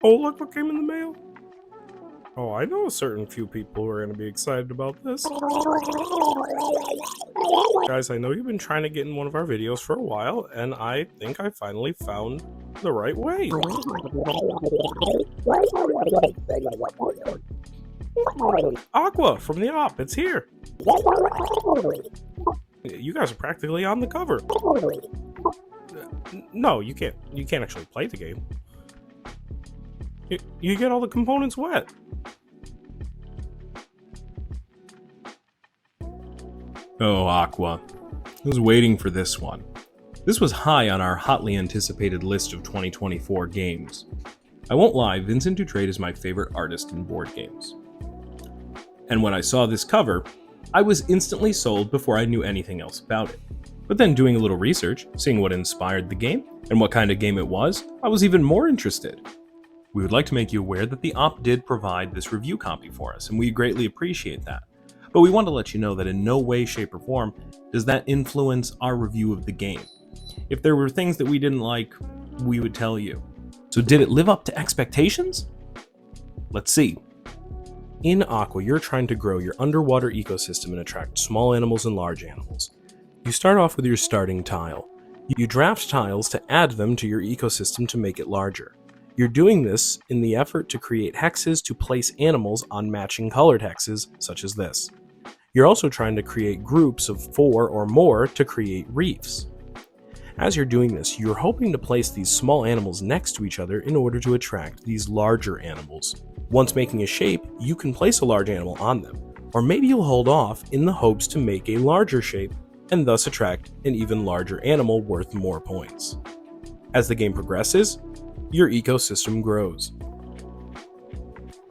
Oh, look what came in the mail. Oh, I know a certain few people who are going to be excited about this. Guys, I know you've been trying to get in one of our videos for a while, and I think I finally found the right way. Aqua from the Op, it's here. You guys are practically on the cover. No, you can't actually play the game. You get all the components wet. Oh, Aqua. I was waiting for this one. This was high on our hotly anticipated list of 2024 games. I won't lie, Vincent Dutrait is my favorite artist in board games. And when I saw this cover, I was instantly sold before I knew anything else about it. But then doing a little research, seeing what inspired the game, and what kind of game it was, I was even more interested. We would like to make you aware that the Op did provide this review copy for us, and we greatly appreciate that. But we want to let you know that in no way, shape, or form does that influence our review of the game. If there were things that we didn't like, we would tell you. So did it live up to expectations? Let's see. In Aqua, you're trying to grow your underwater ecosystem and attract small animals and large animals. You start off with your starting tile. You draft tiles to add them to your ecosystem to make it larger. You're doing this in the effort to create hexes to place animals on matching colored hexes, such as this. You're also trying to create groups of 4 or more to create reefs. As you're doing this, you're hoping to place these small animals next to each other in order to attract these larger animals. Once making a shape, you can place a large animal on them, or maybe you'll hold off in the hopes to make a larger shape and thus attract an even larger animal worth more points. As the game progresses, your ecosystem grows.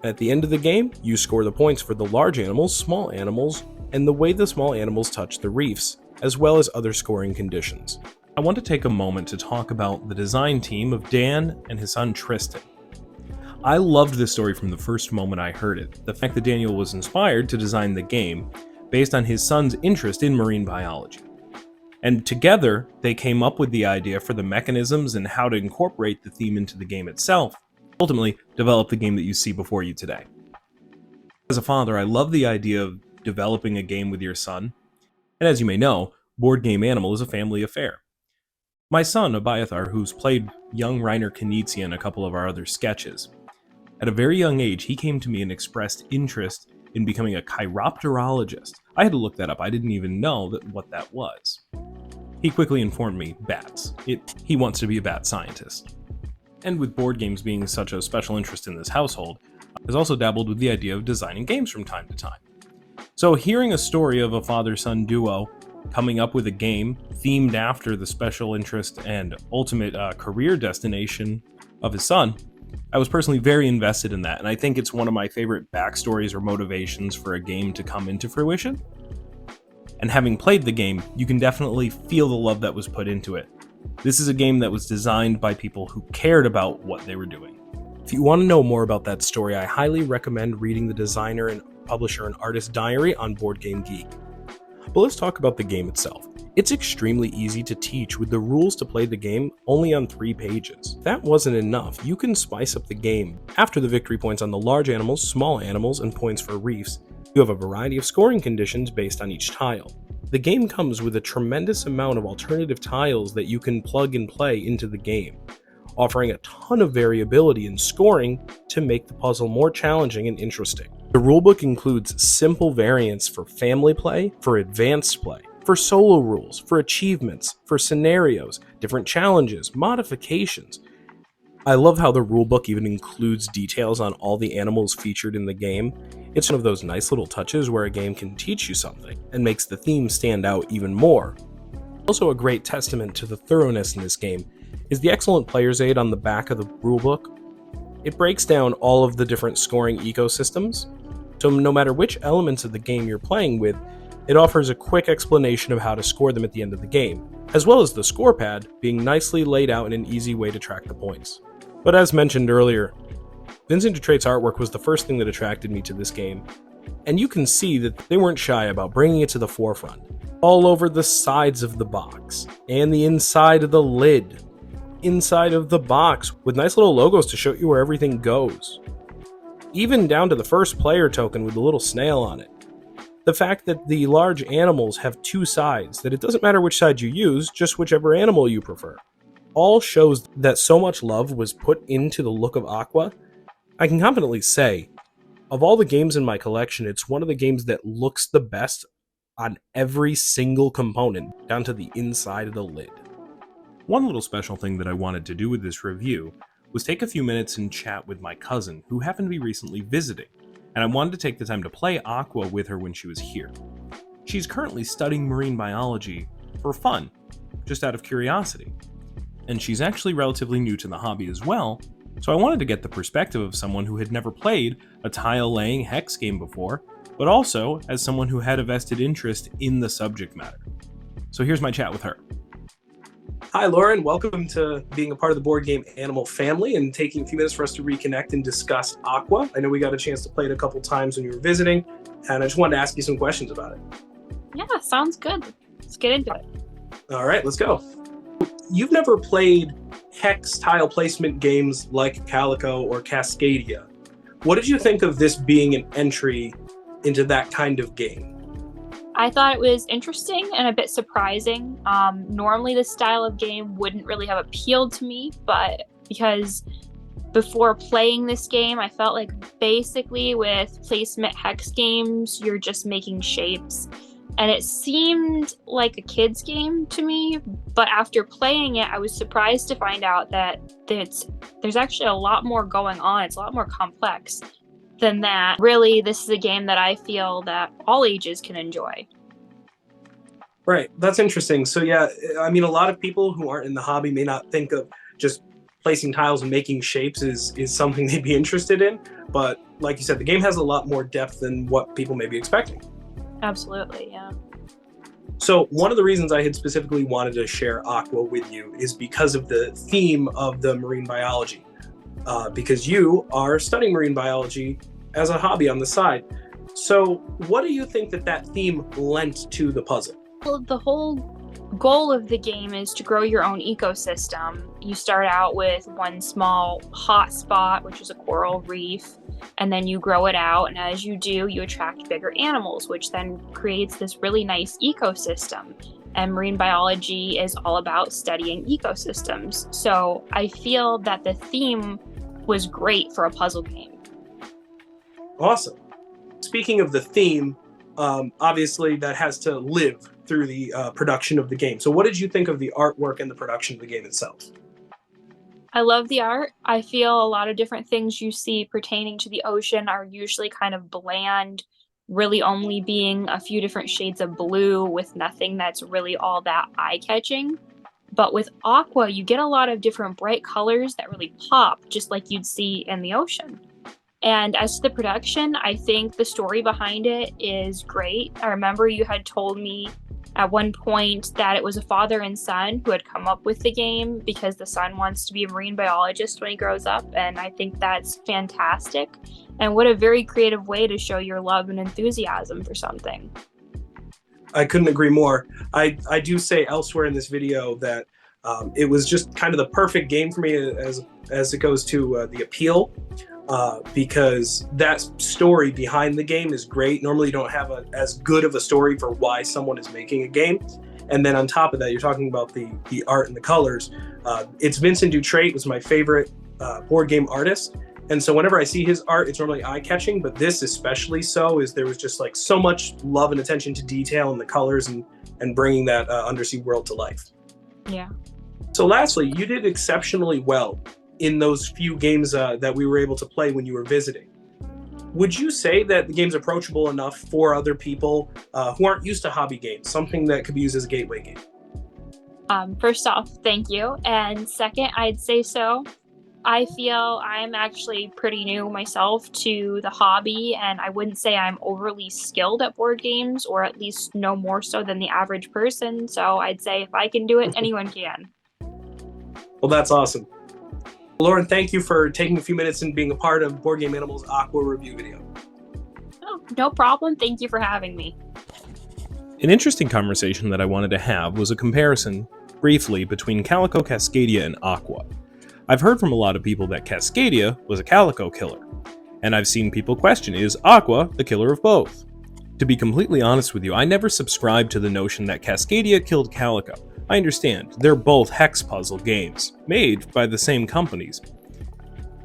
At the end of the game, you score the points for the large animals, small animals, and the way the small animals touch the reefs, as well as other scoring conditions. I want to take a moment to talk about the design team of Dan and his son Tristan. I loved this story from the first moment I heard it. The fact that Daniel was inspired to design the game based on his son's interest in marine biology. And together, they came up with the idea for the mechanisms and how to incorporate the theme into the game itself, ultimately develop the game that you see before you today. As a father, I love the idea of developing a game with your son, and as you may know, Board Game Animal is a family affair. My son, Abiathar, who's played young Reiner Knizia in a couple of our other sketches, at a very young age, he came to me and expressed interest in becoming a chiropterologist. I had to look that up. I didn't even know what that was. He quickly informed me, bats. He wants to be a bat scientist. And with board games being such a special interest in this household, has also dabbled with the idea of designing games from time to time. So hearing a story of a father-son duo coming up with a game themed after the special interest and ultimate career destination of his son, I was personally very invested in that, and I think it's one of my favorite backstories or motivations for a game to come into fruition. And having played the game, you can definitely feel the love that was put into it. This is a game that was designed by people who cared about what they were doing. If you want to know more about that story, I highly recommend reading the designer and publisher and artist diary on Board Game Geek. But let's talk about the game itself. It's extremely easy to teach with the rules to play the game only on 3 pages. If that wasn't enough, you can spice up the game. After the victory points on the large animals, small animals, and points for reefs, you have a variety of scoring conditions based on each tile. The game comes with a tremendous amount of alternative tiles that you can plug and play into the game, offering a ton of variability in scoring to make the puzzle more challenging and interesting. The rulebook includes simple variants for family play, for advanced play, for solo rules, for achievements, for scenarios, different challenges, modifications. I love how the rulebook even includes details on all the animals featured in the game. It's one of those nice little touches where a game can teach you something and makes the theme stand out even more. Also a great testament to the thoroughness in this game is the excellent player's aid on the back of the rulebook. It breaks down all of the different scoring ecosystems, so no matter which elements of the game you're playing with, it offers a quick explanation of how to score them at the end of the game, as well as the score pad being nicely laid out in an easy way to track the points. But as mentioned earlier, Vincent Dutrait's artwork was the first thing that attracted me to this game, and you can see that they weren't shy about bringing it to the forefront. All over the sides of the box, and the inside of the lid, inside of the box with nice little logos to show you where everything goes. Even down to the first player token with the little snail on it. The fact that the large animals have two sides, that it doesn't matter which side you use, just whichever animal you prefer. All shows that so much love was put into the look of Aqua. I can confidently say, of all the games in my collection, it's one of the games that looks the best on every single component, down to the inside of the lid. One little special thing that I wanted to do with this review was take a few minutes and chat with my cousin, who happened to be recently visiting, and I wanted to take the time to play Aqua with her when she was here. She's currently studying marine biology for fun, just out of curiosity, and she's actually relatively new to the hobby as well, so I wanted to get the perspective of someone who had never played a tile-laying hex game before, but also as someone who had a vested interest in the subject matter. So here's my chat with her. Hi, Lauren. Welcome to being a part of the Board Game Animal family and taking a few minutes for us to reconnect and discuss Aqua. I know we got a chance to play it a couple times when you were visiting, and I just wanted to ask you some questions about it. Yeah, sounds good. Let's get into it. All right, let's go. You've never played hex tile placement games like Calico or Cascadia. What did you think of this being an entry into that kind of game? I thought it was interesting and a bit surprising. Normally this style of game wouldn't really have appealed to me, but because before playing this game, I felt like basically with placement hex games, you're just making shapes. And it seemed like a kid's game to me, but after playing it, I was surprised to find out that there's actually a lot more going on. It's a lot more complex than that. Really, this is a game that I feel that all ages can enjoy. Right, that's interesting. So yeah, I mean, a lot of people who aren't in the hobby may not think of just placing tiles and making shapes is something they'd be interested in. But like you said, the game has a lot more depth than what people may be expecting. Absolutely, yeah. So one of the reasons I had specifically wanted to share Aqua with you is because of the theme of the marine biology. Because you are studying marine biology as a hobby on the side. So what do you think that theme lent to the puzzle? Well, the whole goal of the game is to grow your own ecosystem. You start out with one small hot spot, which is a coral reef, and then you grow it out. And as you do, you attract bigger animals, which then creates this really nice ecosystem. And marine biology is all about studying ecosystems. So I feel that the theme was great for a puzzle game. Awesome. Speaking of the theme, obviously that has to live through the production of the game. So what did you think of the artwork and the production of the game itself? I love the art. I feel a lot of different things you see pertaining to the ocean are usually kind of bland, really only being a few different shades of blue with nothing that's really all that eye-catching. But with Aqua, you get a lot of different bright colors that really pop, just like you'd see in the ocean. And as to the production, I think the story behind it is great. I remember you had told me at one point that it was a father and son who had come up with the game because the son wants to be a marine biologist when he grows up, and I think that's fantastic. And what a very creative way to show your love and enthusiasm for something. I couldn't agree more. I do say elsewhere in this video that it was just kind of the perfect game for me as it goes to the appeal. Because that story behind the game is great. Normally you don't have as good of a story for why someone is making a game. And then on top of that, you're talking about the art and the colors. It's Vincent Dutrait was my favorite board game artist. And so whenever I see his art, it's normally eye-catching, but this especially so, is there was just like so much love and attention to detail in the colors and bringing that undersea world to life. Yeah. So lastly, you did exceptionally well in those few games that we were able to play when you were visiting. Would you say that the game's approachable enough for other people who aren't used to hobby games, something that could be used as a gateway game? First off, thank you. And second, I'd say so. I feel I'm actually pretty new myself to the hobby, and I wouldn't say I'm overly skilled at board games, or at least no more so than the average person. So I'd say if I can do it, anyone can. Well, that's awesome. Lauren, thank you for taking a few minutes and being a part of Board Game Animal's Aqua review video. Oh, no problem. Thank you for having me. An interesting conversation that I wanted to have was a comparison briefly between Calico, Cascadia, and Aqua. I've heard from a lot of people that Cascadia was a Calico killer, and I've seen people question, is Aqua the killer of both? To be completely honest with you, I never subscribed to the notion that Cascadia killed Calico. I understand, they're both hex puzzle games, made by the same companies.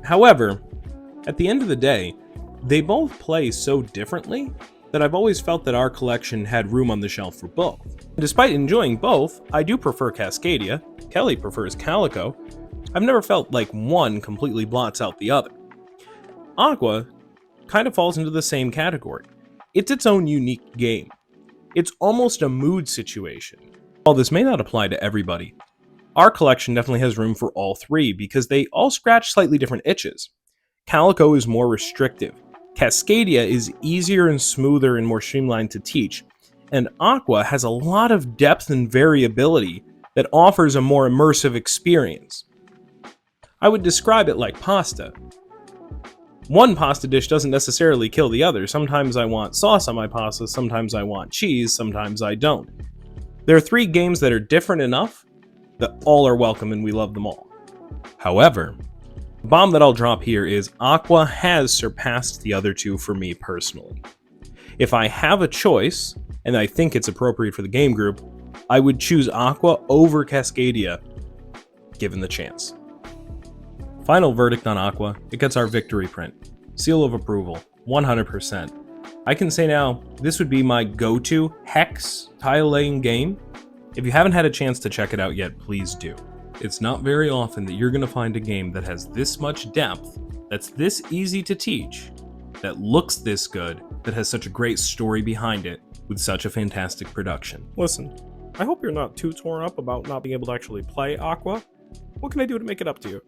However, at the end of the day, they both play so differently that I've always felt that our collection had room on the shelf for both. Despite enjoying both, I do prefer Cascadia, Kelly prefers Calico. I've never felt like one completely blots out the other. Aqua kind of falls into the same category. It's its own unique game. It's almost a mood situation. While this may not apply to everybody, our collection definitely has room for all three because they all scratch slightly different itches. Calico is more restrictive. Cascadia is easier and smoother and more streamlined to teach. And Aqua has a lot of depth and variability that offers a more immersive experience. I would describe it like pasta. One pasta dish doesn't necessarily kill the other. Sometimes I want sauce on my pasta, sometimes I want cheese, sometimes I don't. There are three games that are different enough that all are welcome and we love them all. However, the bomb that I'll drop here is Aqua has surpassed the other two for me personally. If I have a choice, and I think it's appropriate for the game group, I would choose Aqua over Cascadia, given the chance. Final verdict on Aqua, it gets our victory print. Seal of approval, 100%. I can say now, this would be my go-to hex tile-laying game. If you haven't had a chance to check it out yet, please do. It's not very often that you're going to find a game that has this much depth, that's this easy to teach, that looks this good, that has such a great story behind it, with such a fantastic production. Listen, I hope you're not too torn up about not being able to actually play Aqua. What can I do to make it up to you?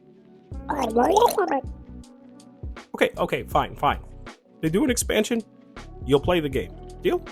Okay, fine. They do an expansion, you'll play the game. Deal?